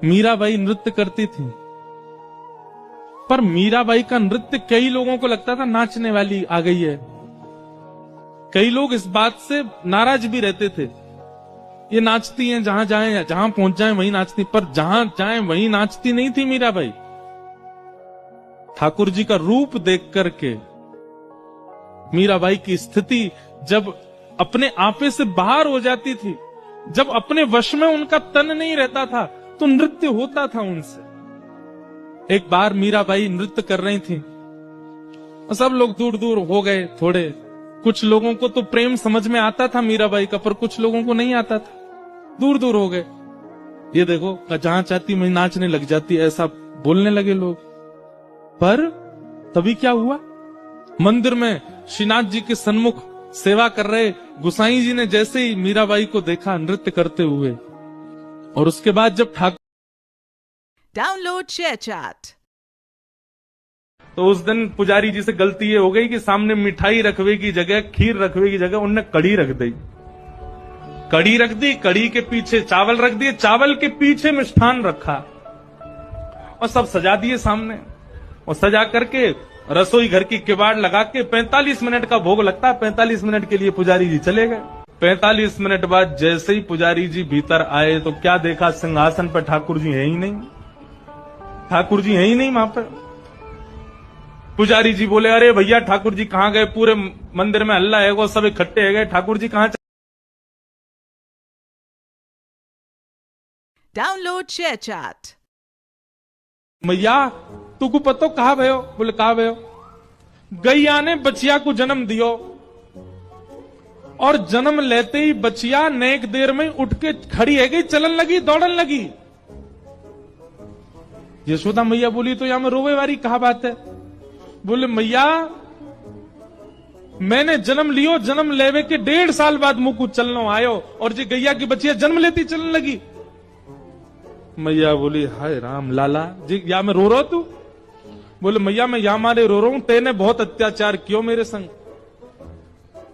मीराबाई नृत्य करती थी, पर मीराबाई का नृत्य कई लोगों को लगता था नाचने वाली आ गई है। कई लोग इस बात से नाराज भी रहते थे, ये नाचती हैं जहां जाए, जहां पहुंच जाए वहीं नाचती, पर जहां जाए वहीं नाचती नहीं थी मीराबाई। ठाकुर जी का रूप देख करके मीराबाई की स्थिति जब अपने आपे से बाहर हो जाती थी, जब अपने वश में उनका तन नहीं रहता था, तो नृत्य होता था उनसे। एक बार मीराबाई नृत्य कर रही थी, सब लोग दूर दूर हो गए थोड़े। कुछ लोगों को तो प्रेम समझ में आता था मीराबाई का, पर कुछ लोगों को नहीं आता था, दूर दूर हो गए। ये देखो जहां चाहती मैं नाचने लग जाती, ऐसा बोलने लगे लोग। पर तभी क्या हुआ, मंदिर में श्रीनाथ जी के सन्मुख सेवा कर रहे गुसाई जी ने जैसे ही मीराबाई को देखा नृत्य करते हुए, और उसके बाद जब ठाकुर डाउनलोड शेयर चैट, तो उस दिन पुजारी जी से गलती ये हो गई कि सामने मिठाई रखवे की जगह, खीर रखवे की जगह उनने कड़ी रख दी। कड़ी रख दी, कड़ी के पीछे चावल रख दिए, चावल के पीछे मिष्ठान रखा और सब सजा दिए सामने। और सजा करके रसोई घर की किवाड़ लगा के 45 मिनट का भोग लगता है, 45 मिनट के लिए पुजारी जी चले गए। 45 मिनट बाद जैसे ही पुजारी जी भीतर आए तो क्या देखा, सिंहासन पर ठाकुर जी है ही नहीं। ठाकुर जी है ही नहीं वहां पर। पुजारी जी बोले, अरे भैया ठाकुर जी कहां गए, पूरे मंदिर में हल्ला है, वो सब इकट्ठे है गए, ठाकुर जी कहां। डाउनलोड शेयर चैट, मैया तू को पतो कहा भयो, बोले कहा भयो, गैया ने बचिया को जन्म दियो, और जन्म लेते ही बचिया नेक देर में उठ के खड़ी है गई, चलन लगी, दौड़न लगी। यशोदा मैया बोली, तो यहां में रोवे वाली कहा बात है। बोले मैया मैंने जन्म लियो, जन्म लेवे के 1.5 साल बाद मुंह को चलनो आयो, और जी गैया की बचिया जन्म लेती चलन लगी। मैया बोली, हाय राम लाला जी, या मैं रो रहा तू। बोले मैया मैं या मारे रो रहा हूं, तेने बहुत अत्याचार कियो मेरे संग।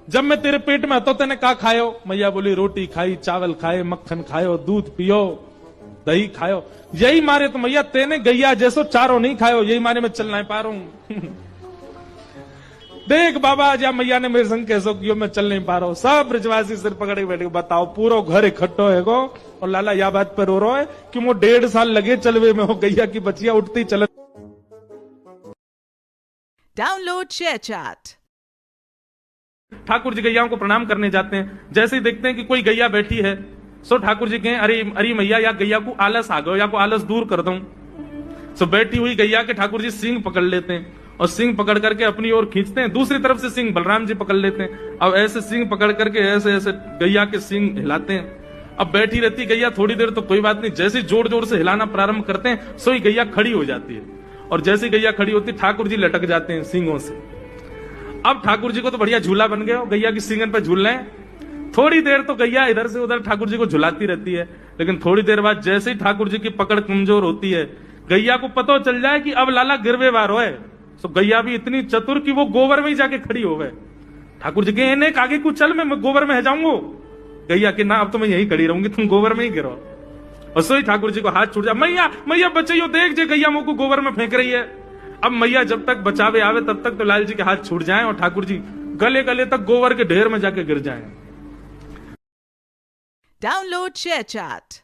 जब मैं तेरे पेट में હતો तेने का खायो। मैया बोली, रोटी खाई, चावल खाए, मक्खन खायो, दूध पियो, दही खायो, यही मारे तो मैया तेने गैया जैसो चारों नहीं खायो, यही मारे मैं चल नहीं पा रहा हूं। देख बाबा जा मैया ने मेरे संग कैसो कियो, मैं चल नहीं पा रहा हूं। सब ब्रजवासी सिर पकड़े बैठे, बताओ पूरा घर इकट्ठो है गो, और लाला या बात पर रो रहा है कि वो 1.5 साल लगे चलवे में, हो गैया की बचिया उठती चल। Download share chat, Thakur ji गैयाओं को प्रणाम करने जाते हैं, जैसे ही देखते हैं कि कोई गैया बैठी है, सो ठाकुर जी कहें, अरे अरे मैया या गैया को आलस आ गयो, या को आलस दूर कर दूं। सो बैठी हुई गैया के ठाकुर जी सींग पकड़ लेते हैं, और सींग पकड़ करके अपनी ओर खींचते हैं, दूसरी तरफ से सींग बलराम जी पकड़ लेते हैं। अब ऐसे सींग पकड़ करके ऐसे ऐसे गैया के सींग हिलाते हैं। अब बैठी रहती गैया थोड़ी देर तो कोई बात नहीं, जैसे जोर जोर से हिलाना प्रारंभ करते हैं, सो ही गैया खड़ी हो जाती है, और जैसे गैया खड़ी होती ठाकुर जी लटक जाते हैं सींगों से। अब ठाकुर जी को तो बढ़िया झूला बन गया, गैया की सींगन पर झूल रहे हैं। थोड़ी देर तो गैया इधर से उधर ठाकुर जी को झुलाती रहती है, लेकिन थोड़ी देर बाद जैसे ही ठाकुर जी की पकड़ कमजोर होती है, गैया को पता चल जाए कि अब लाला गिरवे वार है। तो गैया भी इतनी चतुर कि वो गोबर में ही जाके खड़ी हो गए। ठाकुर जी के आगे कुछ चल, मैं गोबर में जाऊंगा। गैया के ना, अब तो मैं यही खड़ी रहूंगी, तुम गोबर में ही गिरो। और सोई ठाकुर जी को हाथ छूट जाए, मैया मैया बचाइयो, देख जे गैया मुंह को गोबर में फेंक रही है। अब मैया जब तक बचावे आवे तब तक तो लाल जी के हाथ छूट जाएं, और ठाकुर जी गले गले तक गोबर के ढेर में जाके गिर जाएं। Download share chat.